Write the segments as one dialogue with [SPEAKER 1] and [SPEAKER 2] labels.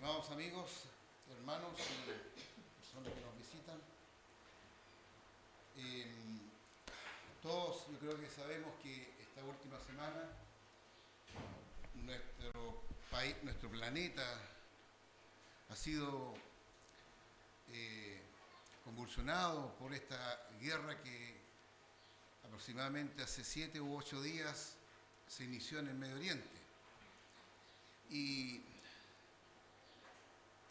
[SPEAKER 1] Estimados amigos, hermanos y personas que nos visitan, eh, todos yo creo que sabemos que esta última semana nuestro país, nuestro planeta ha sido convulsionado por esta guerra que aproximadamente hace 7 u 8 días se inició en el Medio Oriente. Y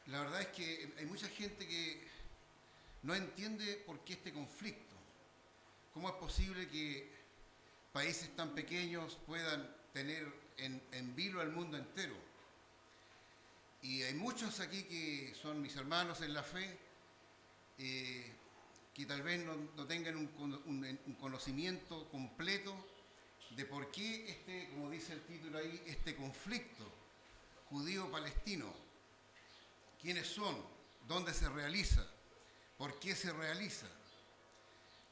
[SPEAKER 1] la verdad es que hay mucha gente que no entiende por qué este conflicto. ¿Cómo es posible que países tan pequeños puedan tener en vilo al mundo entero? Y hay muchos aquí que son mis hermanos en la fe, que tal vez no tengan un conocimiento completo de por qué como dice el título ahí, este conflicto judío-palestino. ¿Quiénes son? ¿Dónde se realiza? ¿Por qué se realiza?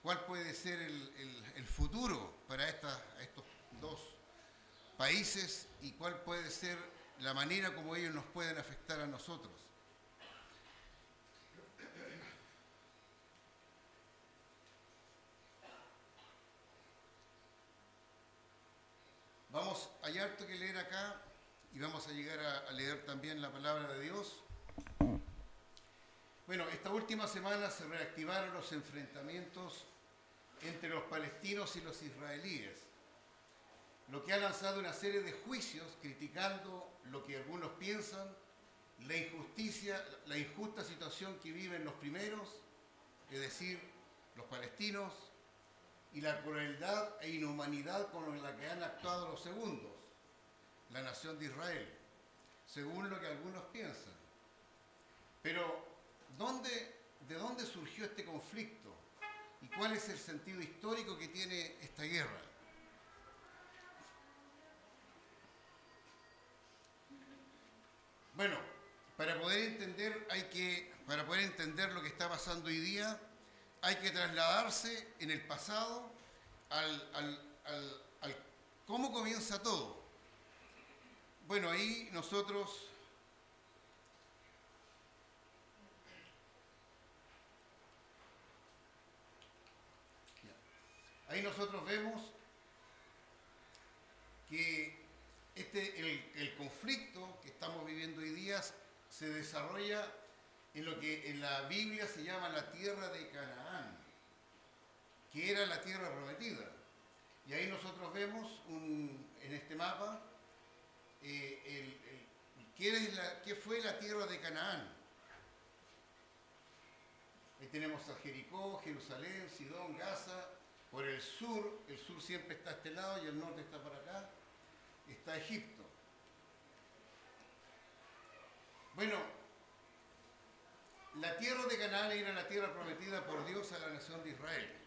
[SPEAKER 1] ¿Cuál puede ser el futuro para estos dos países y cuál puede ser la manera como ellos nos pueden afectar a nosotros? Hay harto que leer acá y vamos a llegar a leer también la palabra de Dios. Bueno, esta última semana se reactivaron los enfrentamientos entre los palestinos y los israelíes, lo que ha lanzado una serie de juicios criticando lo que algunos piensan, la injusta situación que viven los primeros, es decir, los palestinos, y la crueldad e inhumanidad con la que han actuado los segundos, la nación de Israel, según lo que algunos piensan. Pero, ¿de dónde surgió este conflicto? ¿Y cuál es el sentido histórico que tiene esta guerra? Bueno, para poder entender lo que está pasando hoy día, hay que trasladarse en el pasado al cómo comienza todo. Bueno, ahí nosotros vemos que el conflicto que estamos viviendo hoy día se desarrolla en lo que en la Biblia se llama la tierra de Canaán, que era la tierra prometida. Y ahí nosotros vemos en este mapa qué fue la tierra de Canaán. Ahí tenemos a Jericó, Jerusalén, Sidón, Gaza. Por el sur siempre está a este lado y el norte está para acá, está Egipto. Bueno, la tierra de Canaán era la tierra prometida por Dios a la nación de Israel.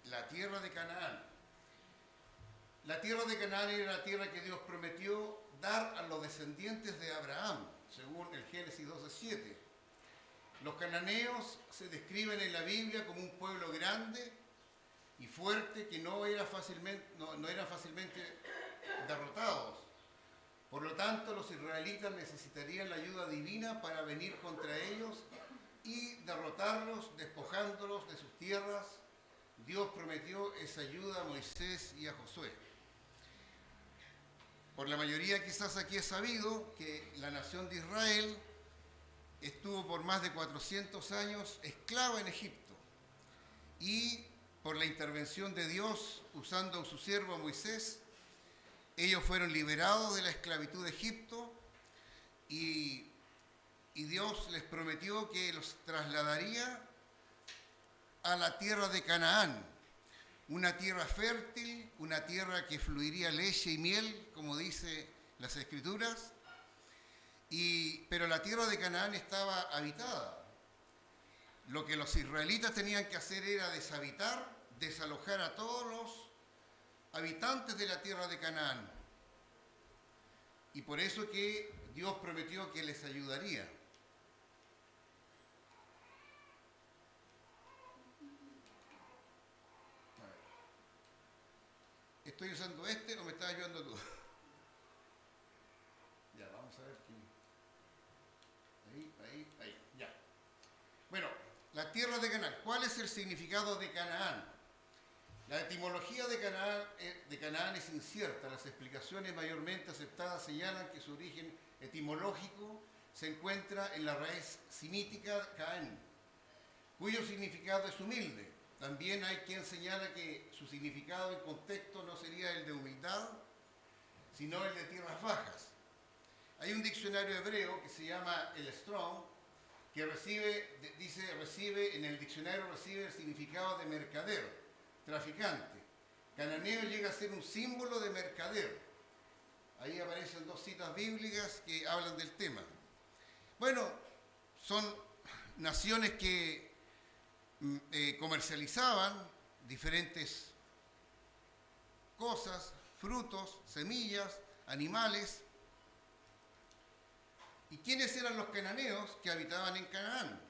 [SPEAKER 1] La tierra de Canaán. La tierra de Canaán era la tierra que Dios prometió dar a los descendientes de Abraham, según el Génesis 12:7. Los cananeos se describen en la Biblia como un pueblo grande y fuerte que no eran fácilmente derrotados. Por lo tanto, los israelitas necesitarían la ayuda divina para venir contra ellos y derrotarlos, despojándolos de sus tierras. Dios prometió esa ayuda a Moisés y a Josué. Por la mayoría quizás aquí es sabido que la nación de Israel estuvo por más de 400 años esclava en Egipto. Y por la intervención de Dios, usando a su siervo Moisés, ellos fueron liberados de la esclavitud de Egipto y Dios les prometió que los trasladaría a la tierra de Canaán, una tierra fértil, una tierra que fluiría leche y miel, como dice las Escrituras, pero la tierra de Canaán estaba habitada. Lo que los israelitas tenían que hacer era desalojar a todos los habitantes de la tierra de Canaán. Y por eso que Dios prometió que les ayudaría. ¿Estoy usando o me estás ayudando tú? Ya, vamos a ver quién. Ahí, ya. Bueno, la tierra de Canaán. ¿Cuál es el significado de Canaán? La etimología de Canaán es incierta. Las explicaciones mayormente aceptadas señalan que su origen etimológico se encuentra en la raíz semítica Caán, cuyo significado es humilde. También hay quien señala que su significado en contexto no sería el de humildad, sino el de tierras bajas. Hay un diccionario hebreo que se llama el Strong, que recibe en el diccionario recibe el significado de mercader, traficante. Cananeo llega a ser un símbolo de mercader. Ahí aparecen dos citas bíblicas que hablan del tema. Bueno, son naciones que comercializaban diferentes cosas, frutos, semillas, animales. ¿Y quiénes eran los cananeos que habitaban en Canaán?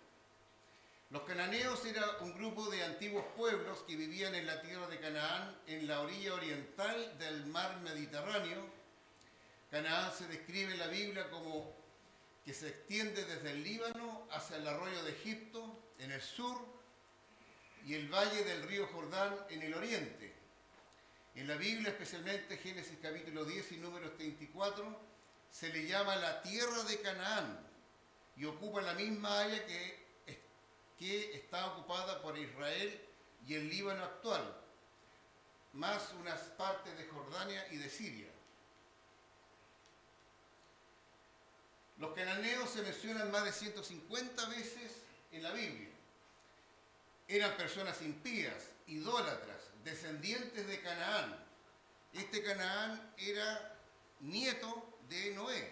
[SPEAKER 1] Los cananeos eran un grupo de antiguos pueblos que vivían en la tierra de Canaán, en la orilla oriental del mar Mediterráneo. Canaán se describe en la Biblia como que se extiende desde el Líbano hacia el arroyo de Egipto, en el sur, y el valle del río Jordán, en el oriente. En la Biblia, especialmente Génesis capítulo 10 y números 34, se le llama la tierra de Canaán y ocupa la misma área que está ocupada por Israel y el Líbano actual, más unas partes de Jordania y de Siria. Los cananeos se mencionan más de 150 veces en la Biblia. Eran personas impías, idólatras, descendientes de Canaán. Este Canaán era nieto de Noé.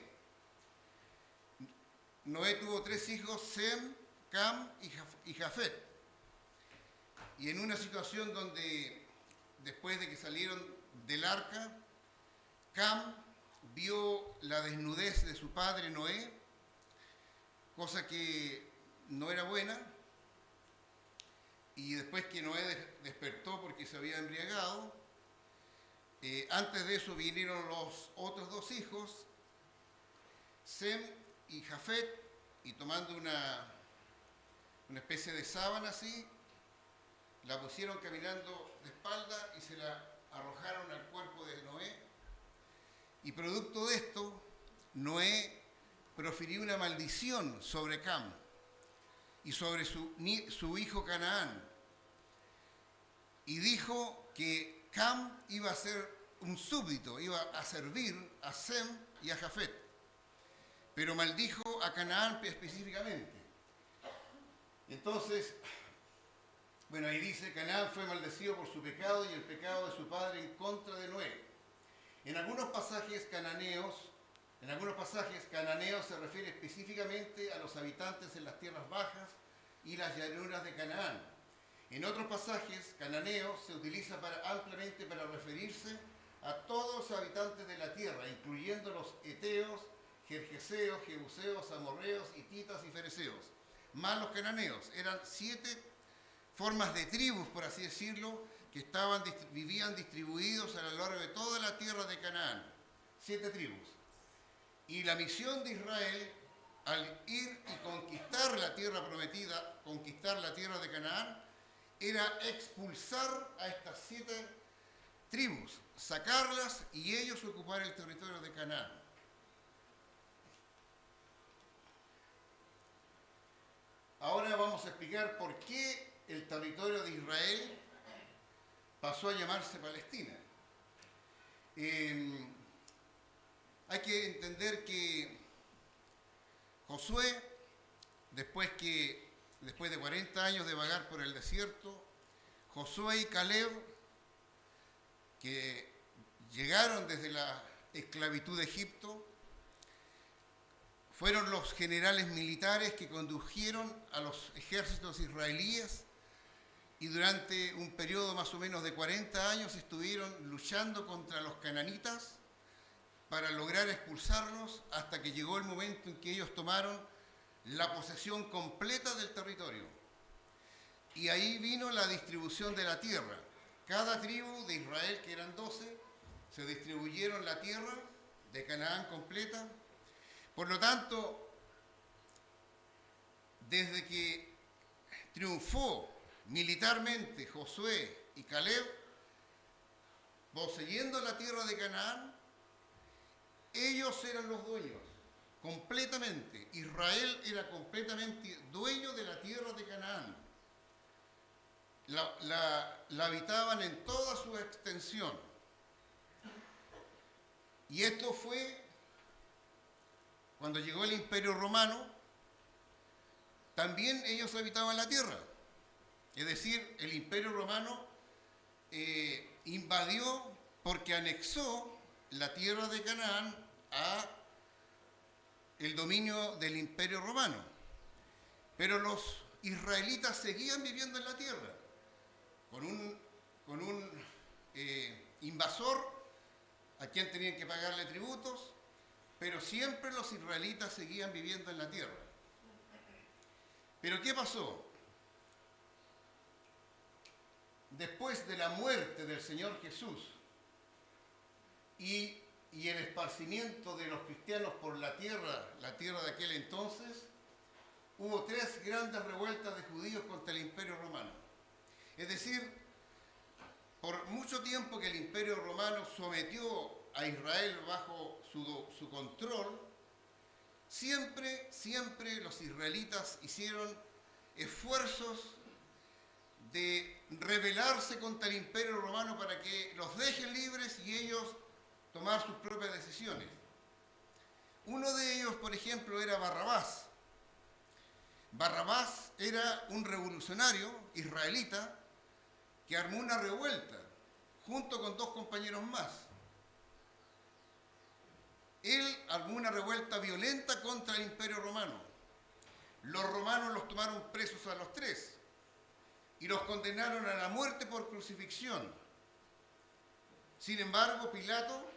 [SPEAKER 1] Noé tuvo 3 hijos, Sem, Cam y Jafet. Y en una situación donde, después de que salieron del arca, Cam vio la desnudez de su padre Noé, cosa que no era buena, y después que Noé despertó porque se había embriagado, antes de eso vinieron los otros 2 hijos, Sem y Jafet, y tomando una especie de sábana así, la pusieron caminando de espalda y se la arrojaron al cuerpo de Noé. Y producto de esto, Noé profirió una maldición sobre Cam y sobre su hijo Canaán. Y dijo que Cam iba a ser un súbdito, iba a servir a Sem y a Jafet. Pero maldijo a Canaán específicamente. Entonces, bueno, ahí dice, Canaán fue maldecido por su pecado y el pecado de su padre en contra de Noé. En algunos pasajes cananeos se refiere específicamente a los habitantes en las tierras bajas y las llanuras de Canaán. En otros pasajes, cananeo se utiliza ampliamente para referirse a todos los habitantes de la tierra, incluyendo los eteos, gergeseos, jebuseos, amorreos, hititas y fereceos. Más los cananeos. Eran 7 formas de tribus, por así decirlo, que vivían distribuidos a lo largo de toda la tierra de Canaán. 7 tribus. Y la misión de Israel, al ir y conquistar la tierra prometida, conquistar la tierra de Canaán, era expulsar a estas 7 tribus, sacarlas y ellos ocupar el territorio de Canaán. Ahora vamos a explicar por qué el territorio de Israel pasó a llamarse Palestina. Hay que entender que Josué, después de 40 años de vagar por el desierto, Josué y Caleb, que llegaron desde la esclavitud de Egipto, fueron los generales militares que condujeron a los ejércitos israelíes y durante un periodo más o menos de 40 años estuvieron luchando contra los cananitas para lograr expulsarlos hasta que llegó el momento en que ellos tomaron la posesión completa del territorio. Y ahí vino la distribución de la tierra. Cada tribu de Israel, que eran 12, se distribuyeron la tierra de Canaán completa. Por lo tanto, desde que triunfó militarmente Josué y Caleb, poseyendo la tierra de Canaán, ellos eran los dueños, completamente. Israel era completamente dueño de la tierra de Canaán. La habitaban en toda su extensión. Y esto fue cuando llegó el Imperio Romano, también ellos habitaban la tierra. Es decir, el Imperio Romano invadió porque anexó la tierra de Canaán a el dominio del Imperio Romano. Pero los israelitas seguían viviendo en la tierra, con un invasor a quien tenían que pagarle tributos, pero siempre los israelitas seguían viviendo en la tierra. ¿Pero qué pasó? Después de la muerte del Señor Jesús y el esparcimiento de los cristianos por la tierra de aquel entonces, hubo 3 grandes revueltas de judíos contra el Imperio Romano. Es decir, por mucho tiempo que el Imperio Romano sometió a Israel bajo su control, siempre los israelitas hicieron esfuerzos de rebelarse contra el Imperio Romano para que los dejen libres y ellos tomar sus propias decisiones. Uno de ellos, por ejemplo, era Barrabás. Barrabás era un revolucionario israelita que armó una revuelta junto con 2 compañeros más. Él armó una revuelta violenta contra el Imperio Romano. Los romanos los tomaron presos a los 3 y los condenaron a la muerte por crucifixión. Sin embargo, Pilato,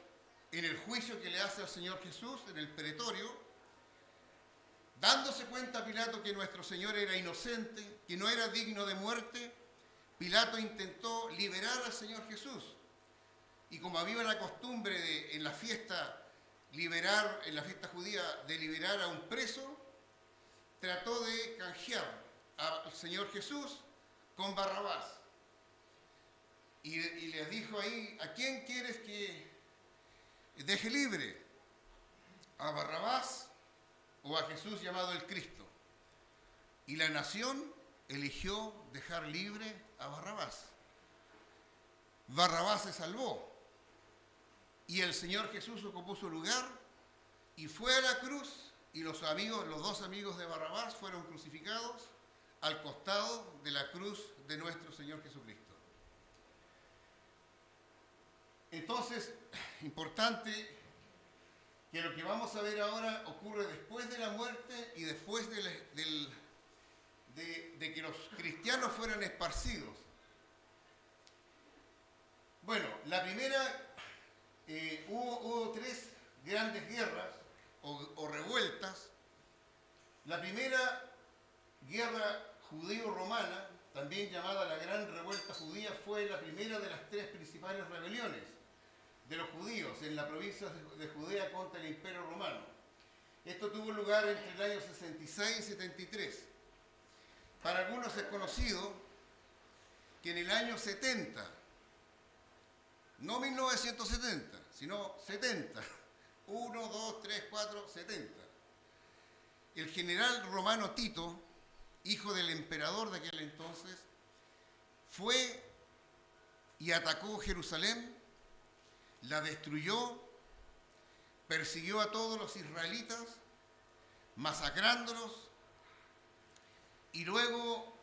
[SPEAKER 1] en el juicio que le hace al Señor Jesús, en el pretorio, dándose cuenta Pilato que nuestro Señor era inocente, que no era digno de muerte, Pilato intentó liberar al Señor Jesús. Y como había la costumbre en la fiesta judía, de liberar a un preso, trató de canjear al Señor Jesús con Barrabás. Y les dijo ahí: ¿a quién quieres que deje libre? ¿A Barrabás o a Jesús llamado el Cristo? Y la nación eligió dejar libre a Barrabás. Barrabás se salvó y el Señor Jesús ocupó su lugar y fue a la cruz, y los 2 amigos de Barrabás fueron crucificados al costado de la cruz de nuestro Señor Jesucristo. Entonces, importante que lo que vamos a ver ahora ocurre después de la muerte y después de que los cristianos fueran esparcidos. Bueno, la primera, hubo 3 grandes guerras o revueltas. La primera guerra judío-romana, también llamada la Gran Revuelta Judía, fue la primera de las 3 principales rebeliones de los judíos en la provincia de Judea contra el Imperio Romano. Esto tuvo lugar entre el año 66 y 73. Para algunos es conocido que en el año 70, no 1970, sino 70, 1, 2, 3, 4, 70, el general romano Tito, hijo del emperador de aquel entonces, fue y atacó Jerusalén, la destruyó, persiguió a todos los israelitas, masacrándolos, y luego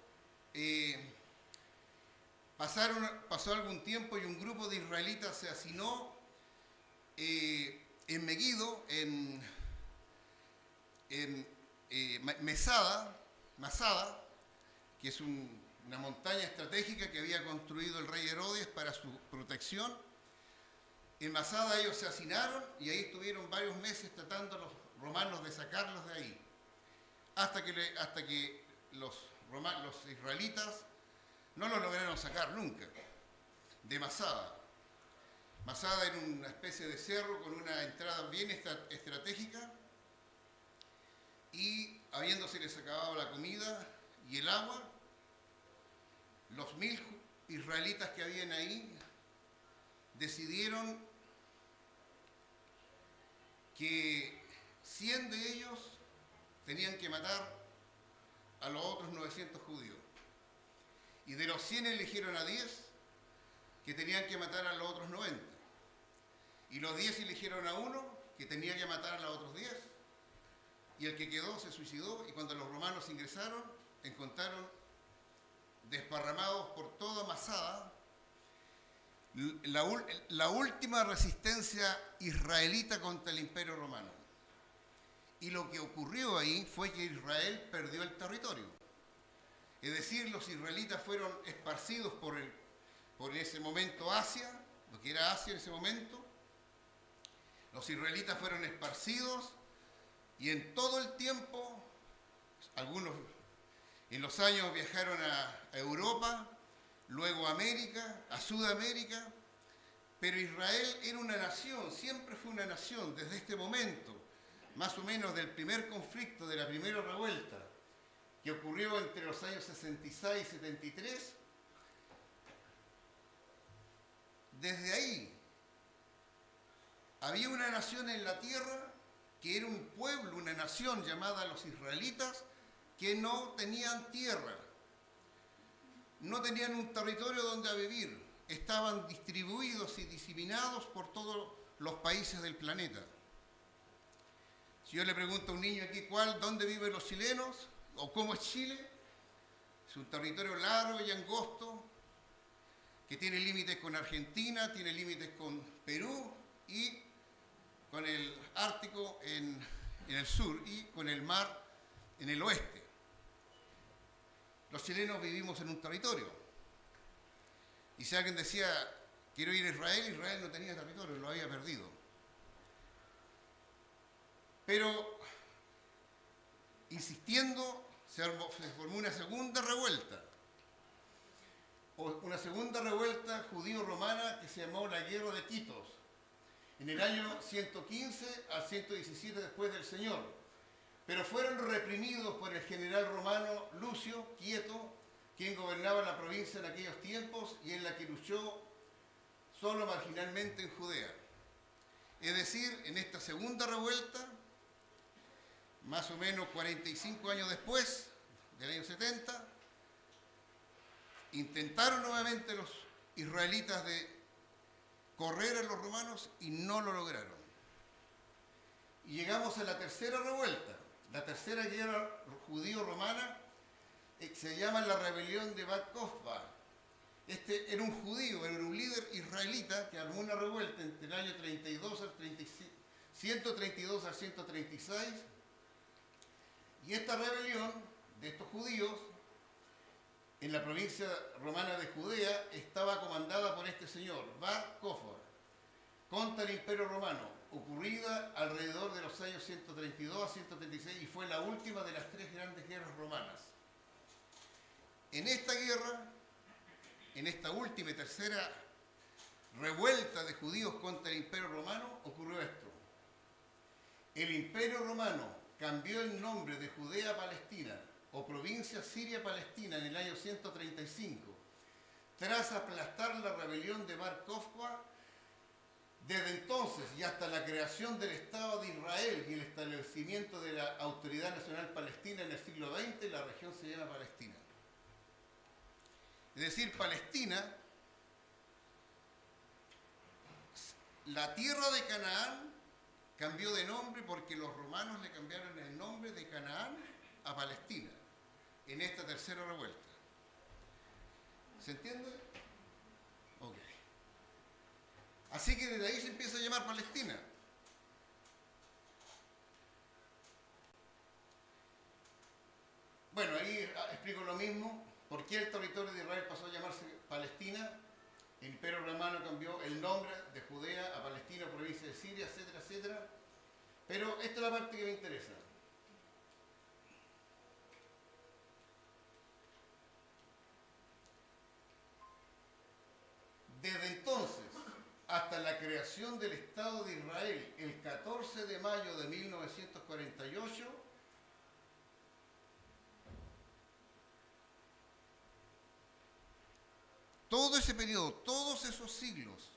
[SPEAKER 1] pasó algún tiempo y un grupo de israelitas se hacinó en Megiddo, en Masada, que es una montaña estratégica que había construido el rey Herodes para su protección. En Masada ellos se hacinaron y ahí estuvieron varios meses tratando los romanos de sacarlos de ahí, hasta que los israelitas no los lograron sacar nunca de Masada. Masada era una especie de cerro con una entrada bien estratégica y habiéndose les acabado la comida y el agua, los 1000 israelitas que habían ahí decidieron que 100 de ellos tenían que matar a los otros 900 judíos. Y de los 100 eligieron a 10 que tenían que matar a los otros 90. Y los 10 eligieron a uno que tenía que matar a los otros 10. Y el que quedó se suicidó, y cuando los romanos ingresaron, encontraron desparramados por toda Masada la última resistencia israelita contra el Imperio Romano. Y lo que ocurrió ahí fue que Israel perdió el territorio. Es decir, los israelitas fueron esparcidos por en ese momento Asia, lo que era Asia en ese momento. Los israelitas fueron esparcidos y en todo el tiempo, algunos en los años viajaron a Europa, luego a América, a Sudamérica, pero Israel era una nación, siempre fue una nación desde este momento, más o menos del primer conflicto, de la primera revuelta, que ocurrió entre los años 66 y 73. Desde ahí había una nación en la tierra que era un pueblo, una nación llamada los israelitas, que no tenían tierra, no tenían un territorio donde vivir, estaban distribuidos y diseminados por todos los países del planeta. Si yo le pregunto a un niño aquí dónde viven los chilenos o cómo es Chile, es un territorio largo y angosto que tiene límites con Argentina, tiene límites con Perú y con el Ártico en el sur y con el mar en el oeste. Los chilenos vivimos en un territorio. Y si alguien decía, quiero ir a Israel, Israel no tenía territorio, lo había perdido. Pero, insistiendo, se formó una segunda revuelta. Una segunda revuelta judío-romana que se llamó la Guerra de Quitos, en el año 115 al 117 después del Señor. Pero fueron reprimidos por el general romano Lucio Quieto, quien gobernaba la provincia en aquellos tiempos y en la que luchó solo marginalmente en Judea. Es decir, en esta segunda revuelta, más o menos 45 años después del año 70, intentaron nuevamente los israelitas de correr a los romanos y no lo lograron. Y llegamos a la tercera revuelta, la tercera guerra judío-romana, se llama la rebelión de Bar Kokhba. Este era un judío, era un líder israelita que armó una revuelta entre el año 132 al 136. Y esta rebelión de estos judíos en la provincia romana de Judea estaba comandada por este señor, Bar Kokhba, contra el Imperio Romano, ocurrida alrededor de los años 132 a 136 y fue la última de las tres grandes guerras romanas. En esta guerra, en esta última y tercera revuelta de judíos contra el Imperio Romano, ocurrió esto. El Imperio Romano cambió el nombre de Judea a Palestina, o provincia Siria-Palestina, en el año 135, tras aplastar la rebelión de Bar Kokhba. Desde entonces y hasta la creación del Estado de Israel y el establecimiento de la Autoridad Nacional Palestina en el siglo XX, la región se llama Palestina. Es decir, Palestina, la tierra de Canaán, cambió de nombre porque los romanos le cambiaron el nombre de Canaán a Palestina en esta tercera revuelta. ¿Se entiende? Ok. Así que desde ahí se empieza a llamar Palestina. Bueno, ahí explico lo mismo. ¿Por qué el territorio de Israel pasó a llamarse Palestina? El Imperio Romano cambió el nombre de Judea a Palestina, provincia de Siria, etcétera, etcétera. Pero esta es la parte que me interesa. Desde entonces hasta la creación del Estado de Israel, el 14 de mayo de 1948, todo ese periodo, todos esos siglos,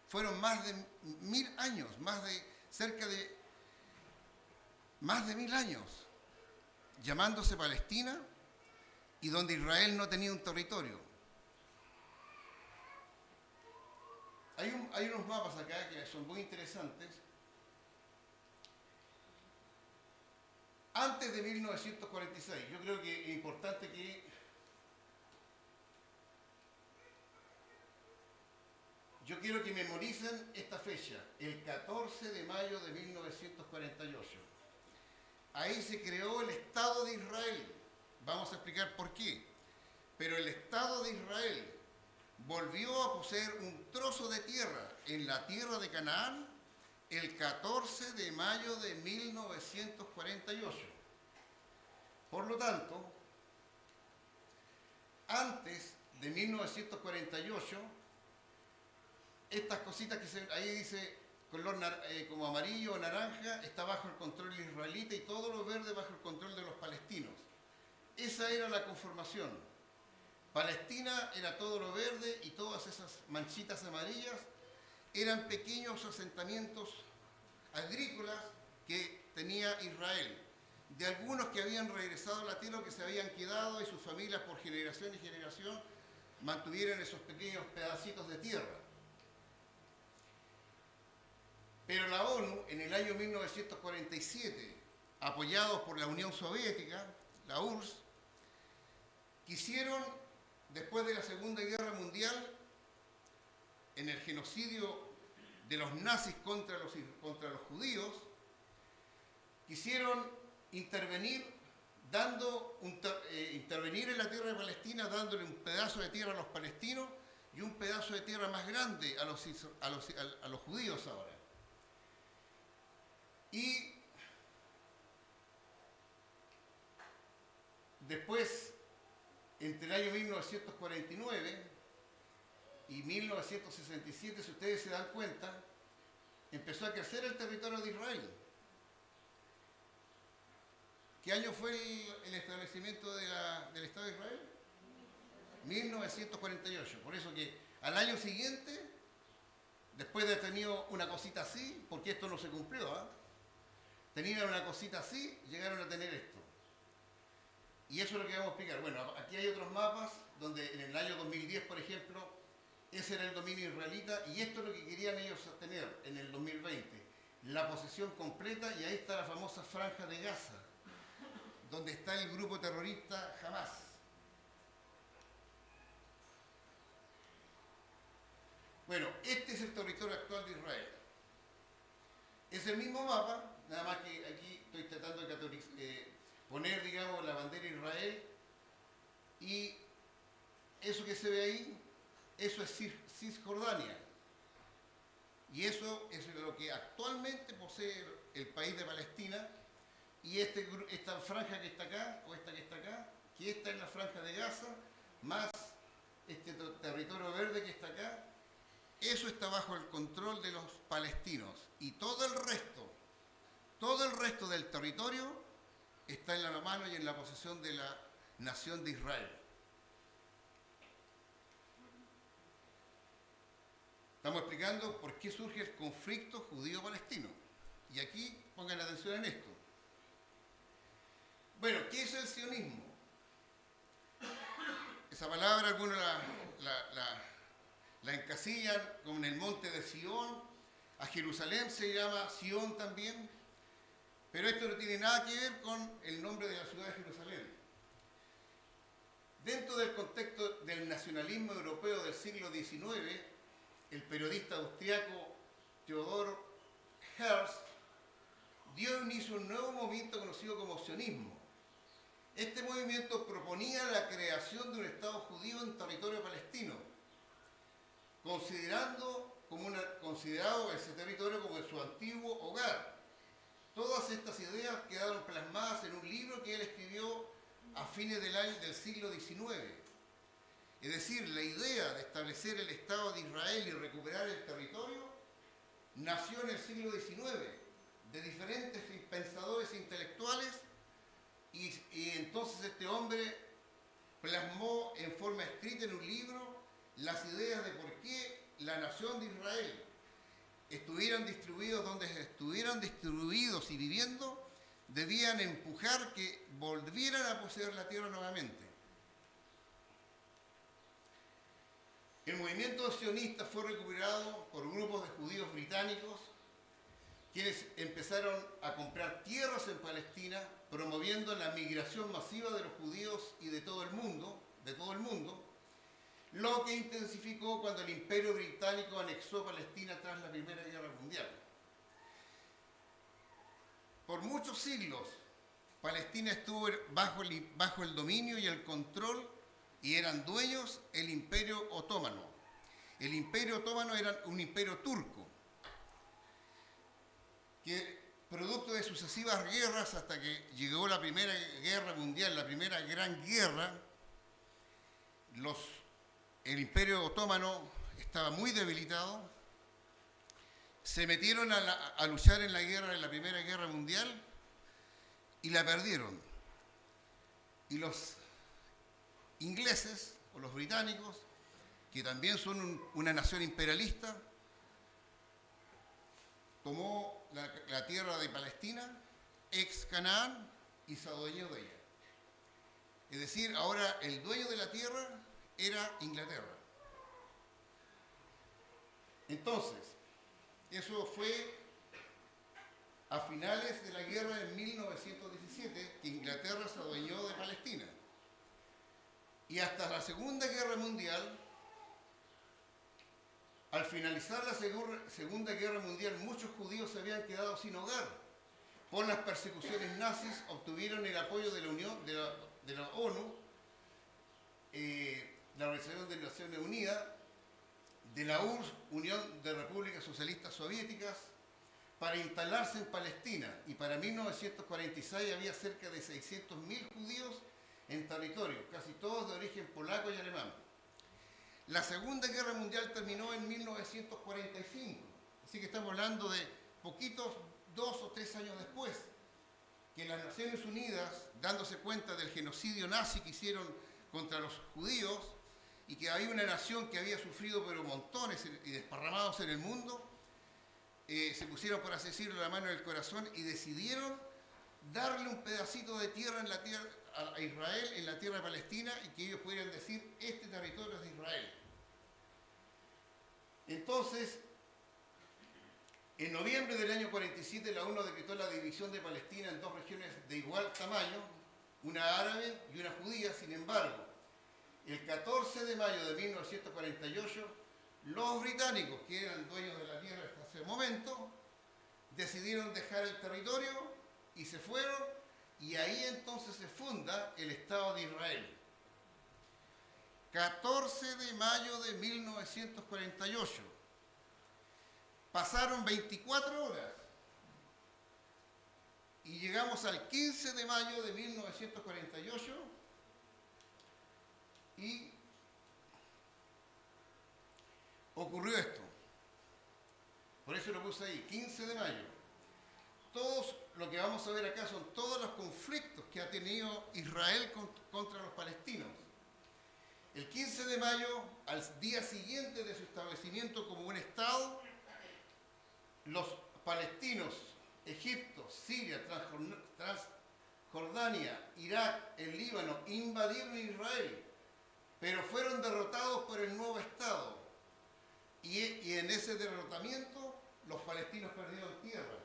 [SPEAKER 1] fueron más de 1000 años, más de 1000 años, llamándose Palestina, y donde Israel no tenía un territorio. Hay unos mapas acá que son muy interesantes. Antes de 1946, yo creo que es importante que yo quiero que memoricen esta fecha, el 14 de mayo de 1948. Ahí se creó el Estado de Israel. Vamos a explicar por qué. Pero el Estado de Israel volvió a poseer un trozo de tierra en la tierra de Canaán el 14 de mayo de 1948. Por lo tanto, antes de 1948, estas cositas ahí dice color como amarillo o naranja, está bajo el control israelita, y todo lo verde bajo el control de los palestinos. Esa era la conformación. Palestina era todo lo verde, y todas esas manchitas amarillas eran pequeños asentamientos agrícolas que tenía Israel, de algunos que habían regresado a la tierra o que se habían quedado, y sus familias por generación y generación mantuvieron esos pequeños pedacitos de tierra. Pero la ONU, en el año 1947, apoyados por la Unión Soviética, la URSS, quisieron, después de la Segunda Guerra Mundial, en el genocidio de los nazis contra los judíos, quisieron intervenir en la tierra de Palestina, dándole un pedazo de tierra a los palestinos y un pedazo de tierra más grande a los judíos ahora. Y después, entre el año 1949 y 1967, si ustedes se dan cuenta, empezó a crecer el territorio de Israel. ¿Qué año fue el establecimiento del Estado de Israel? 1948. Por eso que al año siguiente, después de haber tenido una cosita así, porque esto no se cumplió, tenían una cosita así, llegaron a tener esto. Y eso es lo que vamos a explicar. Bueno, aquí hay otros mapas donde en el año 2010, por ejemplo, ese era el dominio israelita, y esto es lo que querían ellos tener en el 2020, la posesión completa, y ahí está la famosa Franja de Gaza, donde está el grupo terrorista Hamas. Bueno, este es el territorio actual de Israel. Es el mismo mapa, nada más que aquí estoy tratando de poner, digamos, la bandera de Israel, y eso que se ve ahí, eso es Cisjordania. Y eso es lo que actualmente posee el país de Palestina, y esta franja que está acá, o esta que está acá, que esta es la Franja de Gaza, más este territorio verde que está acá, eso está bajo el control de los palestinos, y todo el resto del territorio está en la mano y en la posesión de la nación de Israel. Estamos explicando por qué surge el conflicto judío-palestino. Y aquí pongan atención en esto. Bueno, ¿qué es el sionismo? Esa palabra algunos la encasillan como en el monte de Sión. A Jerusalén se llama Sión también. Pero esto no tiene nada que ver con el nombre de la ciudad de Jerusalén. Dentro del contexto del nacionalismo europeo del siglo XIX, el periodista austriaco Theodor Herzl dio inicio a un nuevo movimiento conocido como sionismo. Este movimiento proponía la creación de un Estado judío en territorio palestino, considerado ese territorio como su antiguo hogar. Todas estas ideas quedaron plasmadas en un libro que él escribió a fines del siglo XIX. Es decir, la idea de establecer el Estado de Israel y recuperar el territorio nació en el siglo XIX, de diferentes pensadores e intelectuales, y entonces este hombre plasmó en forma escrita en un libro ideas de por qué la nación de Israel estuvieran distribuidos donde estuvieran distribuidos y viviendo, debían empujar que volvieran a poseer la tierra nuevamente. El movimiento sionista fue recuperado por grupos de judíos británicos, quienes empezaron a comprar tierras en Palestina, promoviendo la migración masiva de los judíos y de todo el mundo, lo que intensificó cuando el Imperio Británico anexó Palestina tras la Primera Guerra Mundial. Por muchos siglos, Palestina estuvo bajo el dominio y el control, y eran dueños el Imperio Otomano. El Imperio Otomano era un imperio turco, que producto de sucesivas guerras hasta que llegó la Primera Guerra Mundial, la primera gran guerra, el Imperio Otomano estaba muy debilitado, se metieron a luchar en la Primera Guerra Mundial y la perdieron. Y los ingleses o los británicos, que también son una nación imperialista, tomó la tierra de Palestina, ex Canaán, y se adueñó de ella. Es decir, ahora el dueño de la tierra era Inglaterra. Entonces, eso fue a finales de la guerra de 1917, que Inglaterra se adueñó de Palestina. Y hasta la Segunda Guerra Mundial, al finalizar la Segunda Guerra Mundial, muchos judíos se habían quedado sin hogar. Por las persecuciones nazis obtuvieron el apoyo de la ONU, la Organización de Naciones Unidas, de la URSS, Unión de Repúblicas Socialistas Soviéticas, para instalarse en Palestina. Y para 1946 había cerca de 600.000 judíos en territorio, casi todos de origen polaco y alemán. La Segunda Guerra Mundial terminó en 1945, así que estamos hablando de poquitos, 2 o 3 años después, que las Naciones Unidas, dándose cuenta del genocidio nazi que hicieron contra los judíos, y que había una nación que había sufrido pero montones y desparramados en el mundo, se pusieron, por así decirlo, la mano en el corazón y decidieron darle un pedacito de tierra a Israel, en la tierra de Palestina, y que ellos pudieran decir, este territorio es de Israel. Entonces, en noviembre del año 47, la ONU decretó la división de Palestina en 2 regiones de igual tamaño, una árabe y una judía. Sin embargo, el 14 de mayo de 1948, los británicos, que eran dueños de la tierra hasta ese momento, decidieron dejar el territorio y se fueron, y ahí entonces se funda el Estado de Israel. 14 de mayo de 1948. Pasaron 24 horas y llegamos al 15 de mayo de 1948 y ocurrió esto. Por eso lo puse ahí, 15 de mayo. Todos lo que vamos a ver acá son todos los conflictos que ha tenido Israel contra los palestinos. El 15 de mayo, al día siguiente de su establecimiento como un Estado, los palestinos, Egipto, Siria, Transjordania, Irak, el Líbano, invadieron Israel, pero fueron derrotados por el nuevo Estado. Y en ese derrotamiento, los palestinos perdieron tierra.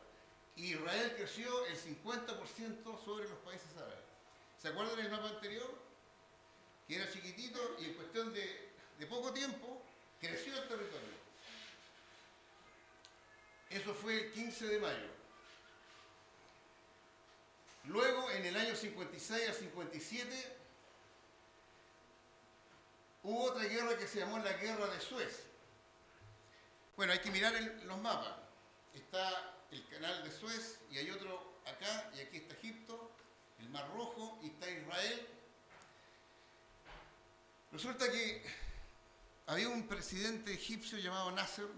[SPEAKER 1] Israel creció el 50% sobre los países árabes. ¿Se acuerdan del mapa anterior? Que era chiquitito y en cuestión de poco tiempo creció el territorio. Eso fue el 15 de mayo. Luego, en el año 56 al 57, hubo otra guerra que se llamó la Guerra de Suez. Bueno, hay que mirar los mapas. Está el canal de Suez y hay otro acá, y aquí está Egipto, el Mar Rojo, y está Israel. Resulta que había un presidente egipcio llamado Nasser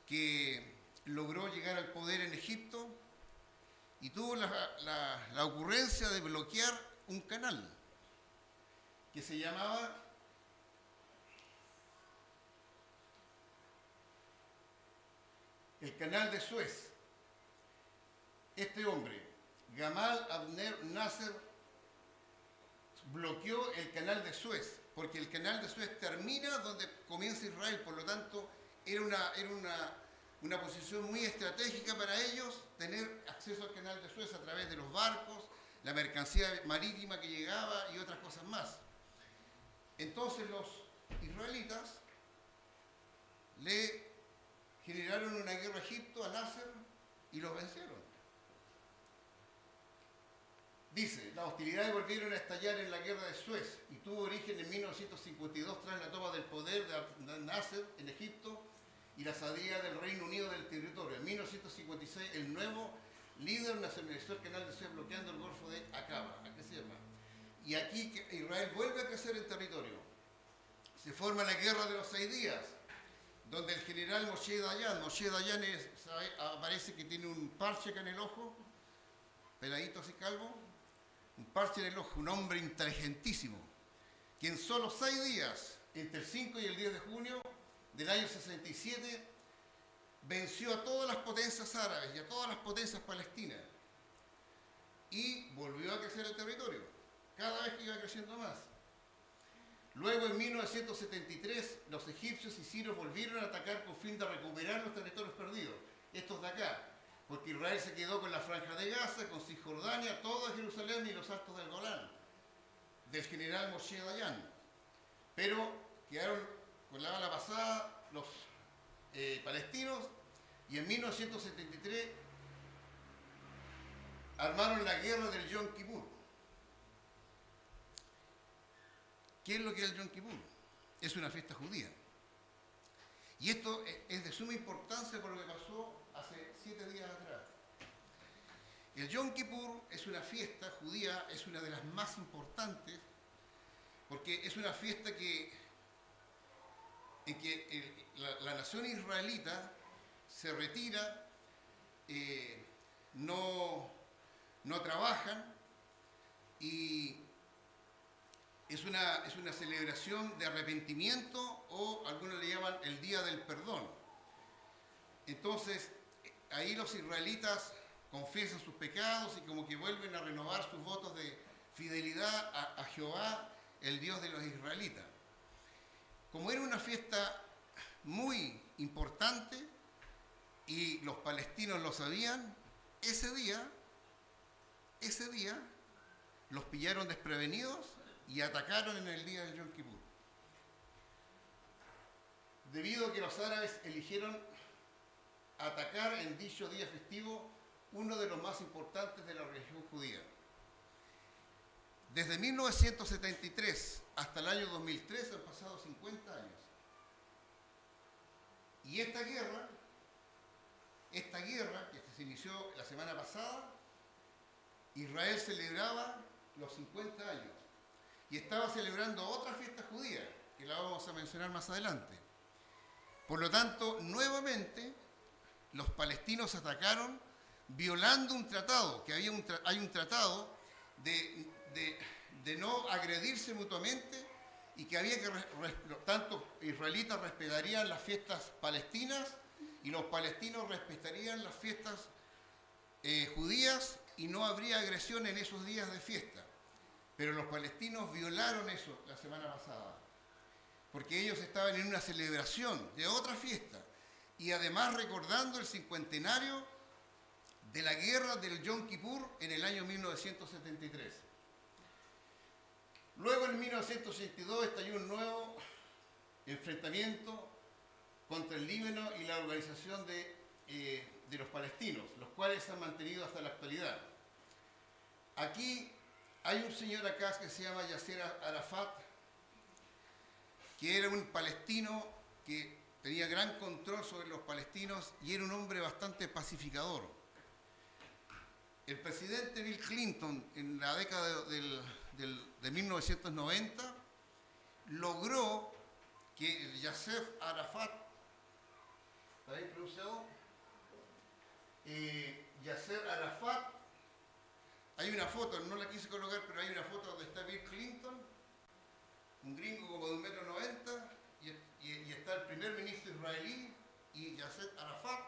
[SPEAKER 1] que logró llegar al poder en Egipto y tuvo la ocurrencia de bloquear un canal que se llamaba el canal de Suez. Este hombre, Gamal Abdel Nasser, bloqueó el canal de Suez, porque el canal de Suez termina donde comienza Israel, por lo tanto era una posición muy estratégica para ellos tener acceso al canal de Suez a través de los barcos, la mercancía marítima que llegaba y otras cosas más. Entonces los israelitas le generaron una guerra a Egipto, a Nasser, y los vencieron. Dice, las hostilidades volvieron a estallar en la guerra de Suez y tuvo origen en 1952 tras la toma del poder de Nasser en Egipto y la salida del Reino Unido del territorio. En 1956 el nuevo líder nacionalizó el canal de Suez bloqueando el Golfo de Aqaba. ¿A qué se llama? Y aquí Israel vuelve a crecer en territorio. Se forma la guerra de los 6 días, donde el general Moshe Dayan aparece que tiene un parche acá en el ojo, peladito así calvo, un parche en el ojo, un hombre inteligentísimo, que en solo 6 días, entre el 5 y el 10 de junio del año 67, venció a todas las potencias árabes y a todas las potencias palestinas y volvió a crecer el territorio, cada vez que iba creciendo más. Luego, en 1973, los egipcios y sirios volvieron a atacar con fin de recuperar los territorios perdidos, estos de acá, porque Israel se quedó con la Franja de Gaza, con Cisjordania, toda Jerusalén y los altos del Golán, del general Moshe Dayan. Pero quedaron con la bala pasada los palestinos y en 1973 armaron la guerra del Yom Kippur. ¿Qué es lo que es el Yom Kippur? Es una fiesta judía. Y esto es de suma importancia por lo que pasó hace 7 días atrás. El Yom Kippur es una fiesta judía, es una de las más importantes, porque es una fiesta en que la nación israelita se retira, no trabajan y es una celebración de arrepentimiento, o algunos le llaman el Día del Perdón. Entonces, ahí los israelitas confiesan sus pecados y como que vuelven a renovar sus votos de fidelidad a Jehová, el Dios de los israelitas. Como era una fiesta muy importante y los palestinos lo sabían, ese día los pillaron desprevenidos y atacaron en el día del Yom Kippur. Debido a que los árabes eligieron atacar en dicho día festivo uno de los más importantes de la religión judía. Desde 1973 hasta el año 2003 han pasado 50 años. Y esta guerra que se inició la semana pasada, Israel celebraba los 50 años. Y estaba celebrando otra fiesta judía, que la vamos a mencionar más adelante. Por lo tanto, nuevamente, los palestinos atacaron violando un tratado, que hay un tratado de no agredirse mutuamente y que había que, tanto israelitas respetarían las fiestas palestinas y los palestinos respetarían las fiestas judías y no habría agresión en esos días de fiesta. Pero los palestinos violaron eso la semana pasada, porque ellos estaban en una celebración de otra fiesta y además recordando el cincuentenario de la guerra del Yom Kippur en el año 1973. Luego en 1982 estalló un nuevo enfrentamiento contra el Líbano y la organización de los palestinos, los cuales se han mantenido hasta la actualidad. Aquí hay un señor acá que se llama Yasser Arafat, que era un palestino que tenía gran control sobre los palestinos y era un hombre bastante pacificador. El presidente Bill Clinton, en la década de 1990, logró que Yasser Arafat, ¿está bien pronunciado? Yasser Arafat, hay una foto, no la quise colocar, pero hay una foto donde está Bill Clinton, un gringo como de 1,90 m, y está el primer ministro israelí y Yasser Arafat,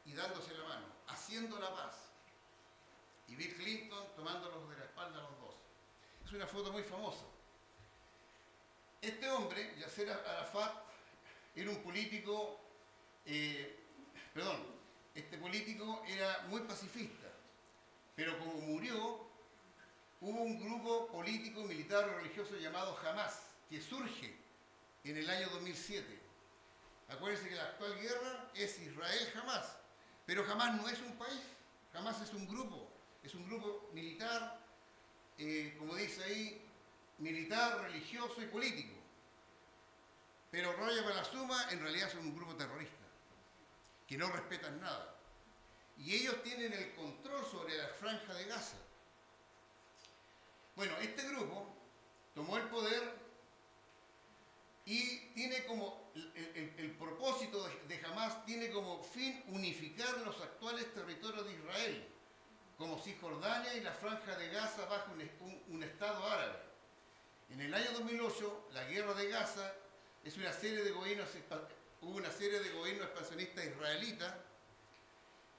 [SPEAKER 1] y dándose la mano, haciendo la paz. Y Bill Clinton tomándolos de la espalda a los dos. Es una foto muy famosa. Este hombre, Yasser Arafat, era un político, este político era muy pacifista, pero como murió, hubo un grupo político, militar o religioso llamado Hamas, que surge en el año 2007. Acuérdense que la actual guerra es Israel-Hamas, pero Hamas no es un país, Hamas es un grupo militar, como dice ahí, militar, religioso y político. Pero Raya para la suma, en realidad son un grupo terrorista, que no respetan nada. Y ellos tienen el control sobre la franja de Gaza. Bueno, este grupo tomó el poder y tiene como, el propósito de Hamas tiene como fin unificar los actuales territorios de Israel, como Cisjordania y la franja de Gaza bajo un Estado árabe. En el año 2008, la guerra de Gaza hubo una serie de gobiernos expansionistas israelitas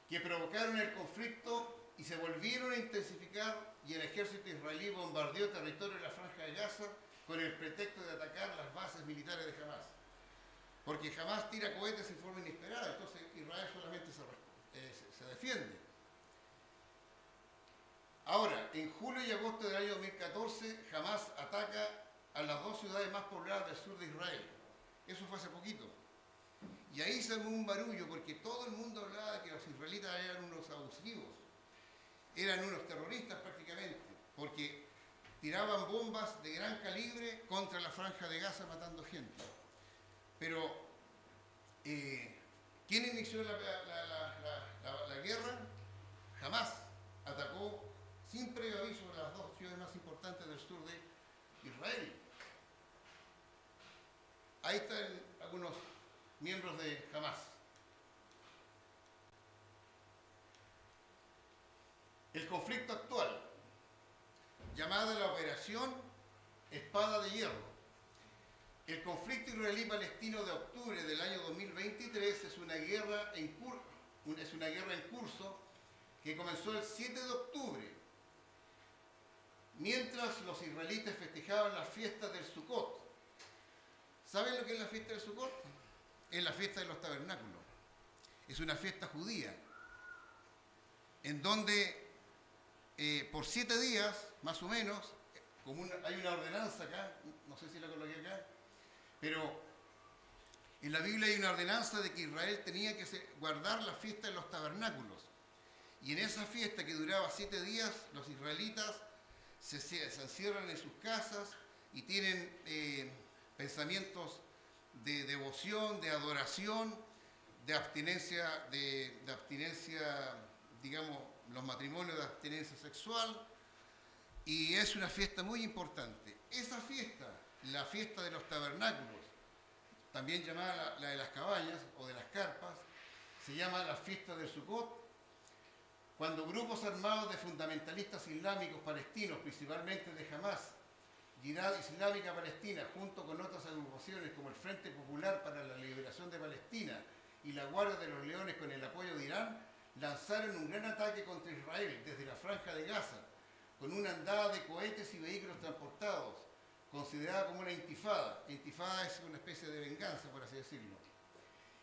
[SPEAKER 1] que provocaron el conflicto y se volvieron a intensificar, y el ejército israelí bombardeó territorio de la franja de Gaza con el pretexto de atacar las bases militares de Hamas. Porque Hamas tira cohetes en forma inesperada, entonces Israel solamente se defiende. Ahora, en julio y agosto del año 2014, Hamas ataca a las dos ciudades más pobladas del sur de Israel. Eso fue hace poquito. Y ahí se armó un barullo porque todo el mundo hablaba de que los israelitas eran unos abusivos, eran unos terroristas prácticamente, porque tiraban bombas de gran calibre contra la franja de Gaza matando gente. Pero, ¿quién inició la guerra? Hamas atacó sin previo aviso a las dos ciudades más importantes del sur de Israel. Ahí están algunos miembros de Hamas. El conflicto actual, llamada la Operación Espada de Hierro. El conflicto israelí-palestino de octubre del año 2023 es una guerra en curso que comenzó el 7 de octubre, mientras los israelitas festejaban la fiesta del Sukkot. ¿Saben lo que es la fiesta del Sukkot? Es la fiesta de los tabernáculos. Es una fiesta judía, en donde por 7 días, más o menos, hay una ordenanza acá, no sé si la coloqué acá, pero en la Biblia hay una ordenanza de que Israel tenía que guardar la fiesta de los tabernáculos. Y en esa fiesta que duraba 7 días, los israelitas se encierran en sus casas y tienen pensamientos de devoción, de adoración, de abstinencia, digamos, los matrimonios de abstinencia sexual, y es una fiesta muy importante. Esa fiesta, la fiesta de los tabernáculos, también llamada la de las cabañas o de las carpas, se llama la fiesta del Sukkot, cuando grupos armados de fundamentalistas islámicos palestinos, principalmente de Hamas, Yihad Islámica Palestina, junto con otras agrupaciones como el Frente Popular para la Liberación de Palestina y la Guardia de los Leones con el apoyo de Irán, lanzaron un gran ataque contra Israel desde la franja de Gaza, con una andada de cohetes y vehículos transportados, considerada como una intifada. Intifada es una especie de venganza, por así decirlo.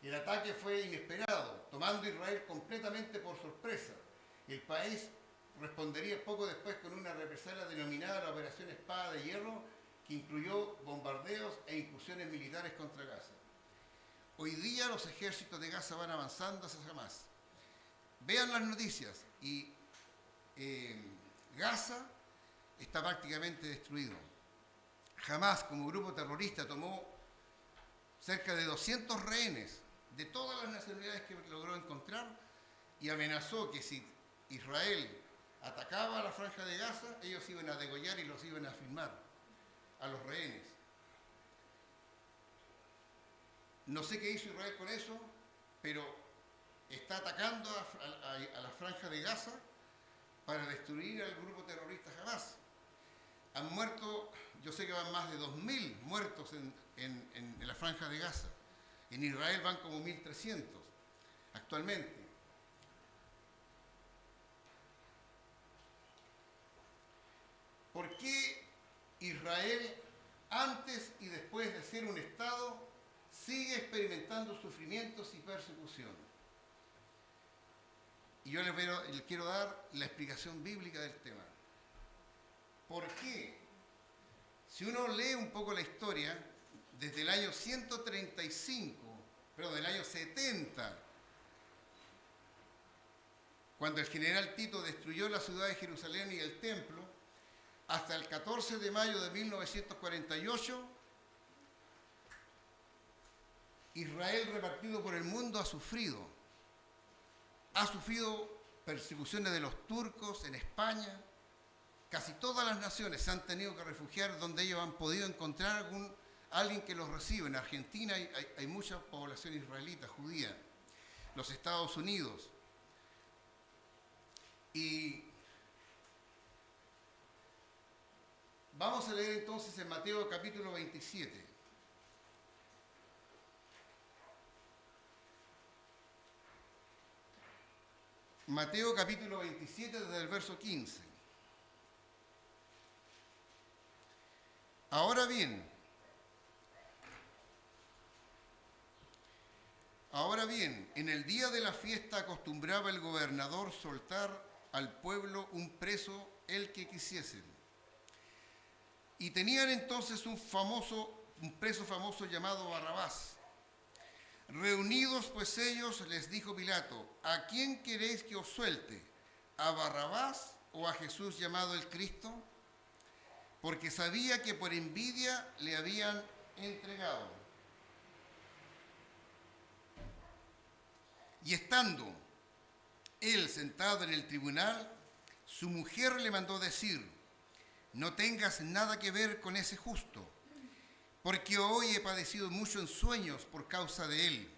[SPEAKER 1] El ataque fue inesperado, tomando a Israel completamente por sorpresa. El país respondería poco después con una represalia denominada la Operación Espada de Hierro, que incluyó bombardeos e incursiones militares contra Gaza. Hoy día los ejércitos de Gaza van avanzando hacia Hamas. Vean las noticias y Gaza está prácticamente destruido. Hamas, como grupo terrorista, tomó cerca de 200 rehenes de todas las nacionalidades que logró encontrar y amenazó que si Israel atacaba a la franja de Gaza, ellos iban a degollar y los iban a filmar a los rehenes. No sé qué hizo Israel con eso, pero está atacando a la franja de Gaza para destruir al grupo terrorista Hamas. Han muerto, yo sé que van más de 2.000 muertos en la franja de Gaza. En Israel van como 1.300 actualmente. ¿por qué Israel, antes y después de ser un Estado, sigue experimentando sufrimientos y persecución? Y yo les quiero dar la explicación bíblica del tema. ¿Por qué? Si uno lee un poco la historia, desde el año 70, cuando el general Tito destruyó la ciudad de Jerusalén y el templo, hasta el 14 de mayo de 1948, Israel repartido por el mundo ha sufrido persecuciones de los turcos en España. Casi todas las naciones se han tenido que refugiar donde ellos han podido encontrar alguien que los reciba. En Argentina hay mucha población israelita, judía. Los Estados Unidos. Y vamos a leer entonces en Mateo capítulo 27. Mateo capítulo 27 desde el verso 15. Ahora bien, en el día de la fiesta acostumbraba el gobernador soltar al pueblo un preso, el que quisiesen. Y tenían entonces un preso famoso llamado Barrabás. Reunidos pues ellos, les dijo Pilato: ¿a quién queréis que os suelte? ¿A Barrabás o a Jesús llamado el Cristo? Porque sabía que por envidia le habían entregado. Y estando él sentado en el tribunal, su mujer le mandó decir: no tengas nada que ver con ese justo, porque hoy he padecido mucho en sueños por causa de él.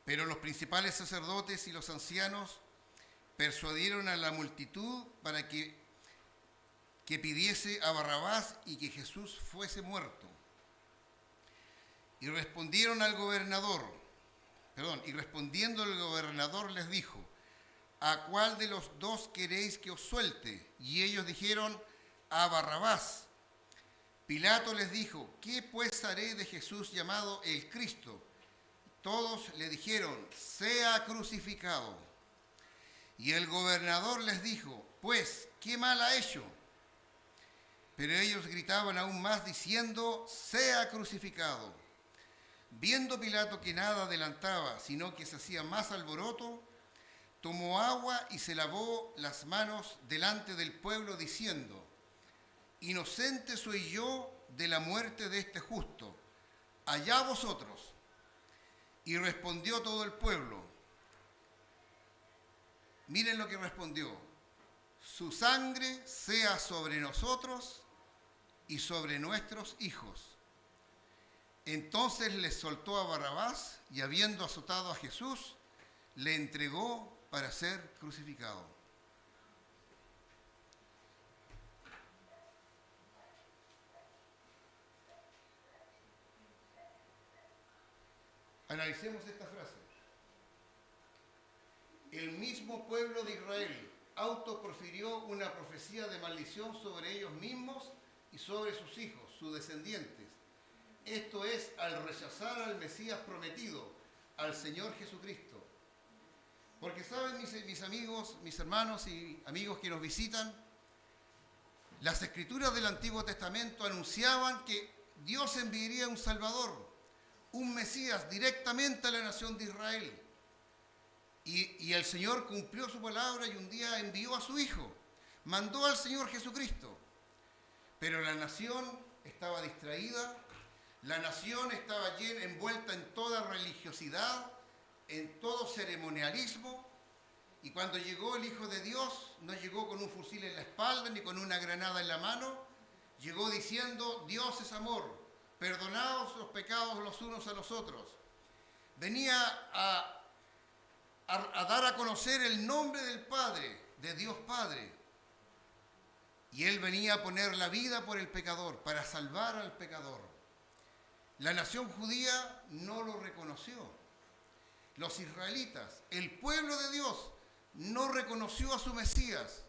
[SPEAKER 1] Pero los principales sacerdotes y los ancianos persuadieron a la multitud para que pidiese a Barrabás y que Jesús fuese muerto. Y respondiendo el gobernador les dijo: ¿a cuál de los dos queréis que os suelte? Y ellos dijeron: a Barrabás. Pilato les dijo: ¿qué pues haré de Jesús llamado el Cristo? Todos le dijeron: sea crucificado. Y el gobernador les dijo: pues, ¿qué mal ha hecho? Pero ellos gritaban aún más diciendo: sea crucificado. Viendo Pilato que nada adelantaba, sino que se hacía más alboroto, tomó agua y se lavó las manos delante del pueblo, diciendo: inocente soy yo de la muerte de este justo, allá vosotros. Y respondió todo el pueblo. Miren lo que respondió: su sangre sea sobre nosotros y sobre nuestros hijos. Entonces les soltó a Barrabás y, habiendo azotado a Jesús, le entregó para ser crucificado. Analicemos esta frase. El mismo pueblo de Israel autoprofirió una profecía de maldición sobre ellos mismos y sobre sus hijos, sus descendientes. Esto es, al rechazar al Mesías prometido, al Señor Jesucristo. Porque saben, mis amigos, mis hermanos y amigos que nos visitan, las escrituras del Antiguo Testamento anunciaban que Dios enviaría un Salvador, un Mesías directamente a la nación de Israel. Y el Señor cumplió su palabra y un día envió a su Hijo, mandó al Señor Jesucristo. Pero la nación estaba distraída, la nación estaba envuelta en toda religiosidad, en todo ceremonialismo, y cuando llegó el Hijo de Dios, no llegó con un fusil en la espalda ni con una granada en la mano, llegó diciendo: Dios es amor, perdonaos los pecados los unos a los otros. Venía a dar a conocer el nombre del Padre, de Dios Padre. Y Él venía a poner la vida por el pecador, para salvar al pecador. La nación judía no lo reconoció. Los israelitas, el pueblo de Dios, no reconoció a su Mesías.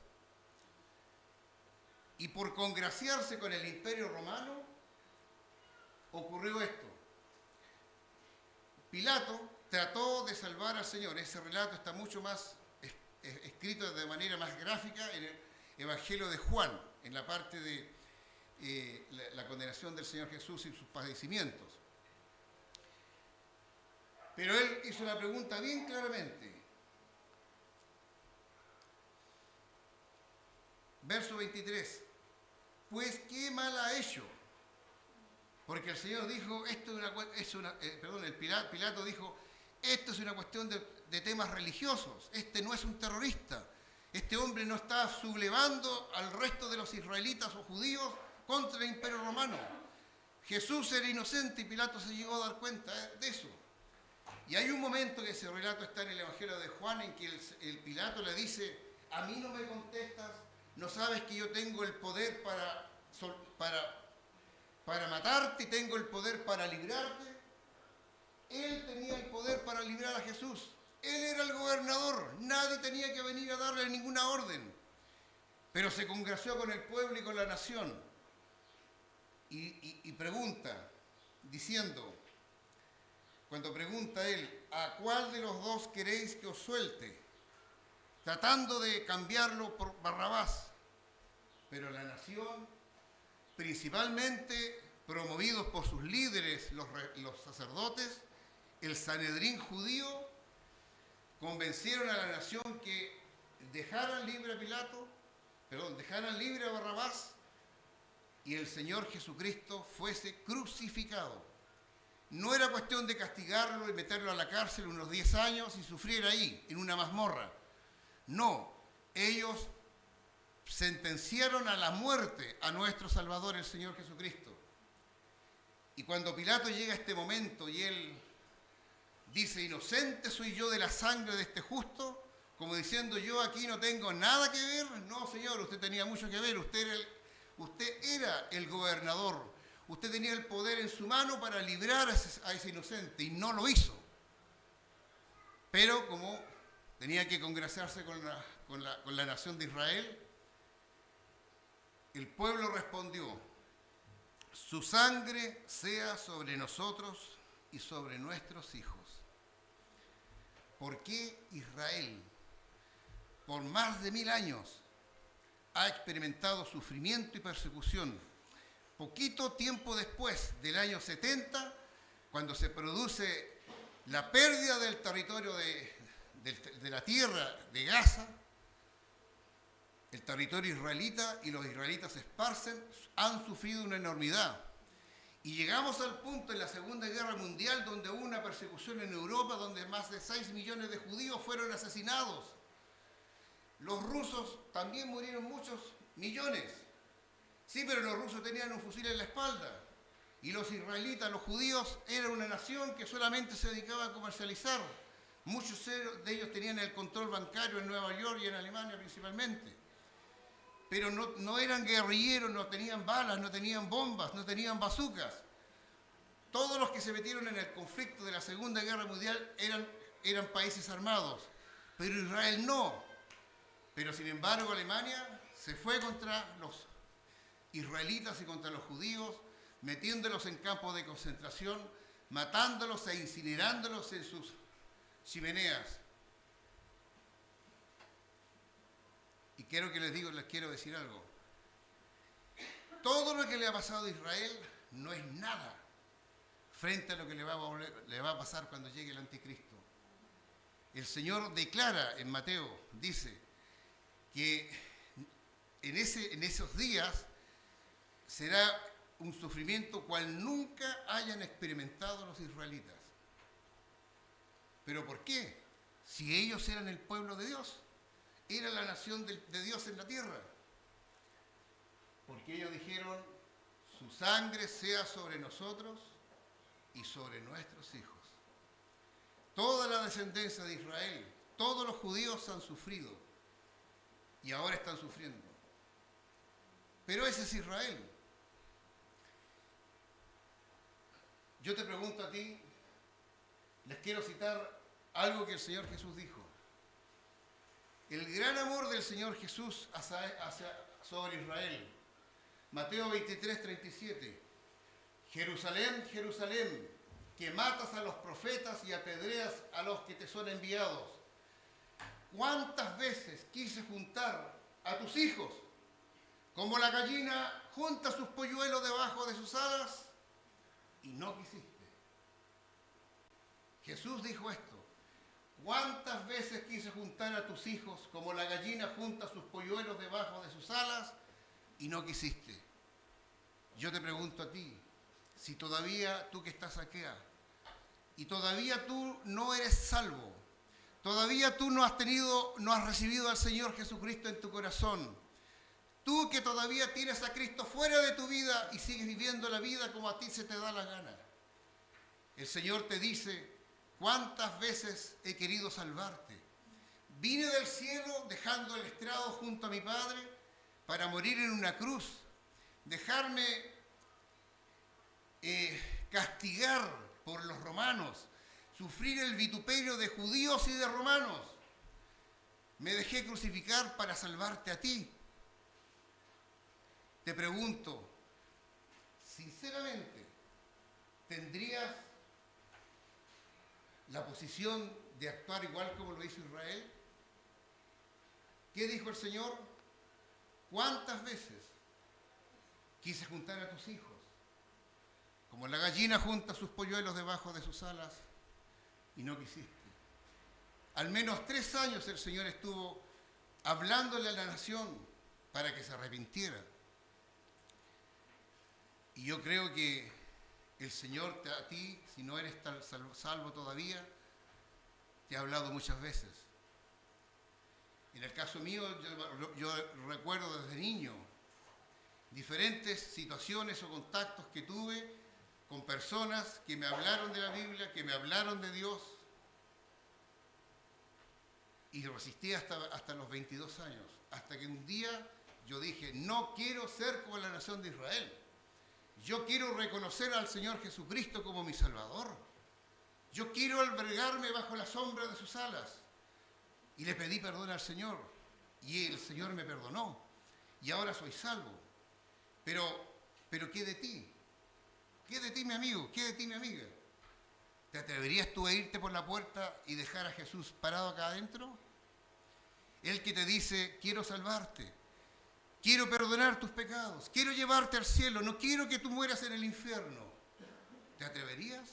[SPEAKER 1] Y por congraciarse con el Imperio Romano, ocurrió esto. Pilato trató de salvar al Señor. Ese relato está mucho más escrito de manera más gráfica en el Evangelio de Juan, en la parte de la condenación del Señor Jesús y sus padecimientos. Pero él hizo la pregunta bien claramente. Verso 23. Pues, ¿qué mal ha hecho? Porque el Señor dijo, Pilato dijo, esto es una cuestión de temas religiosos. Este no es un terrorista. Este hombre no está sublevando al resto de los israelitas o judíos contra el Imperio Romano. Jesús era inocente y Pilato se llegó a dar cuenta de eso. Y hay un momento que ese relato está en el Evangelio de Juan en que el Pilato le dice, a mí no me contestas, no sabes que yo tengo el poder para matarte y tengo el poder para librarte. Él tenía el poder para librar a Jesús. Él era el gobernador, nadie tenía que venir a darle ninguna orden. Pero se congració con el pueblo y con la nación. Y pregunta, diciendo, cuando pregunta él, ¿a cuál de los dos queréis que os suelte? Tratando de cambiarlo por Barrabás. Pero la nación, principalmente promovidos por sus líderes, los sacerdotes, el Sanedrín judío, convencieron a la nación que dejaran libre a Barrabás y el Señor Jesucristo fuese crucificado. No era cuestión de castigarlo y meterlo a la cárcel unos 10 años y sufrir ahí, en una mazmorra. No, ellos sentenciaron a la muerte a nuestro Salvador, el Señor Jesucristo. Y cuando Pilato llega a este momento y él dice, inocente soy yo de la sangre de este justo, como diciendo, yo aquí no tengo nada que ver. No, Señor, usted tenía mucho que ver, usted era el gobernador, usted tenía el poder en su mano para librar a ese inocente y no lo hizo. Pero como tenía que congraciarse con la nación de Israel, el pueblo respondió, su sangre sea sobre nosotros y sobre nuestros hijos. ¿Por qué Israel, por más de 1000 años, ha experimentado sufrimiento y persecución? Poquito tiempo después del año 70, cuando se produce la pérdida del territorio de la tierra de Gaza, el territorio israelita y los israelitas se esparcen, han sufrido una enormidad. Y llegamos al punto en la Segunda Guerra Mundial donde hubo una persecución en Europa donde más de 6 millones de judíos fueron asesinados. Los rusos también murieron muchos millones. Sí, pero los rusos tenían un fusil en la espalda. Y los israelitas, los judíos, eran una nación que solamente se dedicaba a comercializar. Muchos de ellos tenían el control bancario en Nueva York y en Alemania principalmente. Pero no eran guerrilleros, no tenían balas, no tenían bombas, no tenían bazucas. Todos los que se metieron en el conflicto de la Segunda Guerra Mundial eran países armados, pero Israel no. Pero sin embargo Alemania se fue contra los israelitas y contra los judíos, metiéndolos en campos de concentración, matándolos e incinerándolos en sus chimeneas. Y les quiero decir algo. Todo lo que le ha pasado a Israel no es nada frente a lo que le va a pasar cuando llegue el anticristo. El Señor declara en Mateo, dice, que en esos días será un sufrimiento cual nunca hayan experimentado los israelitas. ¿Pero por qué? Si ellos eran el pueblo de Dios. Era la nación de Dios en la tierra. Porque ellos dijeron, su sangre sea sobre nosotros y sobre nuestros hijos. Toda la descendencia de Israel, todos los judíos han sufrido y ahora están sufriendo. Pero ese es Israel. Yo te pregunto a ti, les quiero citar algo que el Señor Jesús dijo. El gran amor del Señor Jesús sobre Israel Mateo 23, 37. Jerusalén, Jerusalén, que matas a los profetas y apedreas a los que te son enviados. ¿Cuántas veces quise juntar a tus hijos, como la gallina junta sus polluelos debajo de sus alas, y no quisiste? Jesús dijo esto. ¿Cuántas veces quise juntar a tus hijos, como la gallina junta sus polluelos debajo de sus alas, y no quisiste? Yo te pregunto a ti, si todavía tú que estás acá, y todavía tú no eres salvo, todavía tú no has recibido al Señor Jesucristo en tu corazón, tú que todavía tienes a Cristo fuera de tu vida y sigues viviendo la vida como a ti se te da la gana, el Señor te dice: ¿cuántas veces he querido salvarte? Vine del cielo dejando el estrado junto a mi Padre para morir en una cruz, dejarme castigar por los romanos, sufrir el vituperio de judíos y de romanos. Me dejé crucificar para salvarte a ti. Te pregunto, sinceramente, ¿tendrías la posición de actuar igual como lo hizo Israel? ¿Qué dijo el Señor? ¿Cuántas veces quise juntar a tus hijos, como la gallina junta sus polluelos debajo de sus alas, y no quisiste? Al menos 3 años el Señor estuvo hablándole a la nación para que se arrepintiera. Y yo creo que el Señor a ti, si no eres salvo todavía, te ha hablado muchas veces. En el caso mío, yo recuerdo desde niño diferentes situaciones o contactos que tuve con personas que me hablaron de la Biblia, que me hablaron de Dios, y resistí hasta los 22 años, hasta que un día yo dije: no quiero ser como la nación de Israel. Yo quiero reconocer al Señor Jesucristo como mi Salvador. Yo quiero albergarme bajo la sombra de sus alas. Y le pedí perdón al Señor. Y el Señor me perdonó. Y ahora soy salvo. Pero ¿qué de ti? ¿Qué de ti, mi amigo? ¿Qué de ti, mi amiga? ¿Te atreverías tú a irte por la puerta y dejar a Jesús parado acá adentro? Él que te dice: quiero salvarte. Quiero perdonar tus pecados, quiero llevarte al cielo, no quiero que tú mueras en el infierno. ¿Te atreverías?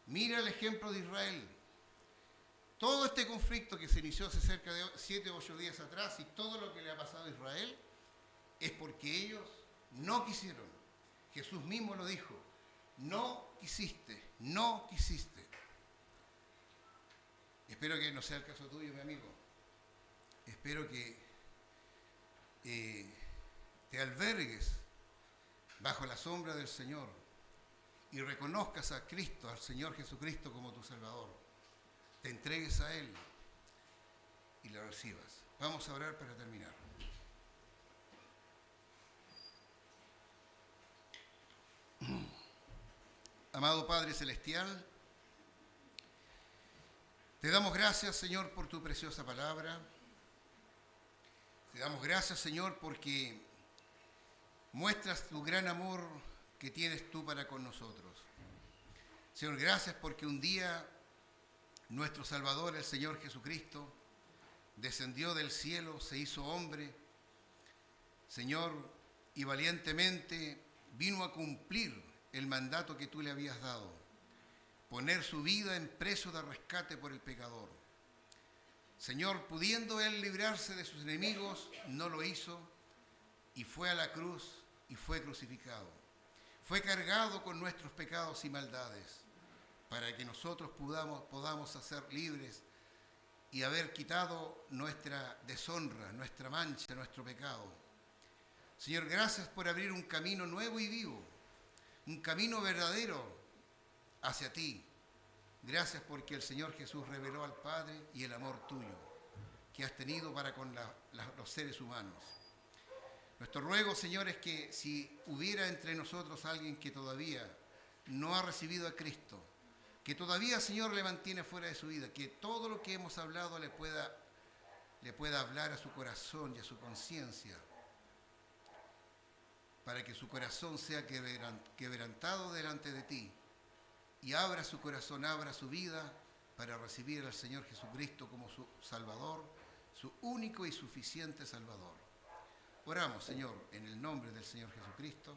[SPEAKER 1] Mira el ejemplo de Israel. Todo este conflicto que se inició hace cerca de 7 o 8 días atrás y todo lo que le ha pasado a Israel es porque ellos no quisieron. Jesús mismo lo dijo: no quisiste, no quisiste. Espero que no sea el caso tuyo, mi amigo. Espero que te albergues bajo la sombra del Señor y reconozcas a Cristo, al Señor Jesucristo, como tu Salvador. Te entregues a Él y lo recibas. Vamos a orar para terminar. Amado Padre Celestial, te damos gracias, Señor, por tu preciosa palabra. Te damos gracias, Señor, porque muestras tu gran amor que tienes tú para con nosotros. Señor, gracias porque un día nuestro Salvador, el Señor Jesucristo, descendió del cielo, se hizo hombre, Señor, y valientemente vino a cumplir el mandato que tú le habías dado, poner su vida en precio de rescate por el pecador. Señor, pudiendo Él librarse de sus enemigos, no lo hizo y fue a la cruz y fue crucificado. Fue cargado con nuestros pecados y maldades para que nosotros podamos ser libres y haber quitado nuestra deshonra, nuestra mancha, nuestro pecado. Señor, gracias por abrir un camino nuevo y vivo, un camino verdadero hacia ti. Gracias porque el Señor Jesús reveló al Padre y el amor tuyo que has tenido para con los seres humanos. Nuestro ruego, Señor, es que si hubiera entre nosotros alguien que todavía no ha recibido a Cristo, que todavía, Señor, le mantiene fuera de su vida, que todo lo que hemos hablado le pueda hablar a su corazón y a su conciencia, para que su corazón sea quebrantado delante de ti y abra su corazón, abra su vida para recibir al Señor Jesucristo como su Salvador, su único y suficiente Salvador. Oramos, Señor, en el nombre del Señor Jesucristo.